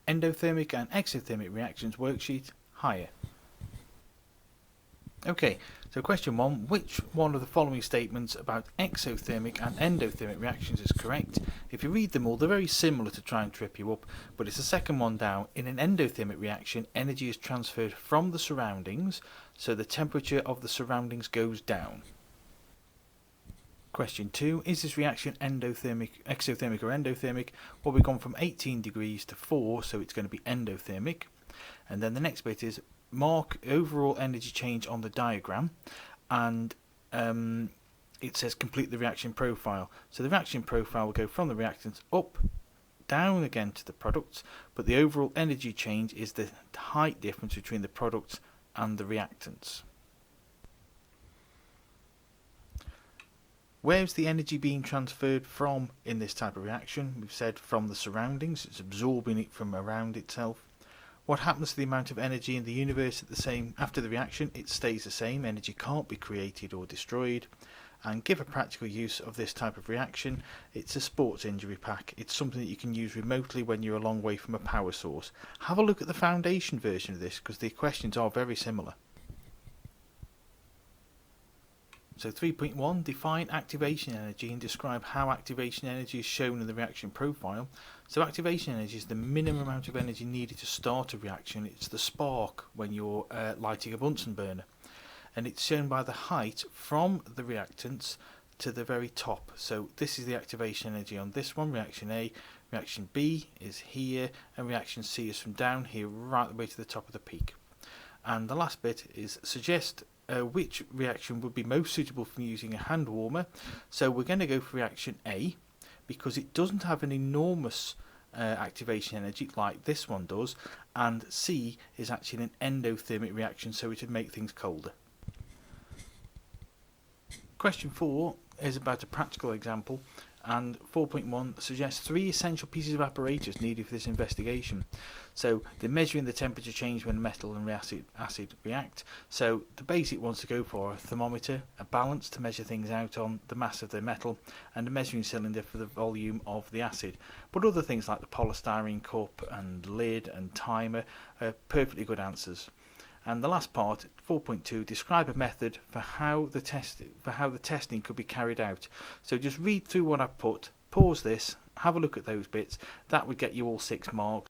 endothermic and exothermic reactions worksheet higher. Okay, so question 1, which one of the following statements about exothermic and endothermic reactions is correct? If you read them all, they're very similar to try and trip you up, but it's the second one down. In an endothermic reaction, energy is transferred from the surroundings, so the temperature of the surroundings goes down. Question 2, is this reaction exothermic or endothermic? Well, we've gone from 18 degrees to 4, so it's going to be endothermic. And then the next bit is mark overall energy change on the diagram, and it says complete the reaction profile. So the reaction profile will go from the reactants up, down again to the products, but the overall energy change is the height difference between the products and the reactants. Where's the energy being transferred from in this type of reaction? We've said from the surroundings, it's absorbing it from around itself. What happens to the amount of energy in the universe after the reaction? It stays the same. Energy can't be created or destroyed. And give a practical use of this type of reaction. It's a sports injury pack. It's something that you can use remotely when you're a long way from a power source. Have a look at the foundation version of this because the questions are very similar. So 3.1, define activation energy and describe how activation energy is shown in the reaction profile. So activation energy is the minimum amount of energy needed to start a reaction. It's the spark when you're lighting a Bunsen burner. And it's shown by the height from the reactants to the very top. So this is the activation energy on this one, reaction A. Reaction B is here, and reaction C is from down here right the way to the top of the peak. And the last bit is suggest which reaction would be most suitable for using a hand warmer. So we're going to go for reaction A because it doesn't have an enormous activation energy like this one does, and C is actually an endothermic reaction, so it would make things colder. Question 4 is about a practical example, and 4.1 suggests 3 essential pieces of apparatus needed for this investigation. So they're measuring the temperature change when metal and acid react. So the basic ones to go for are a thermometer, a balance to measure things out on the mass of the metal, and a measuring cylinder for the volume of the acid. But other things like the polystyrene cup and lid and timer are perfectly good answers. And the last part, 4.2, describe a method for how the testing could be carried out. So just read through what I've put, pause this, have a look at those bits. That would get you all 6 marks.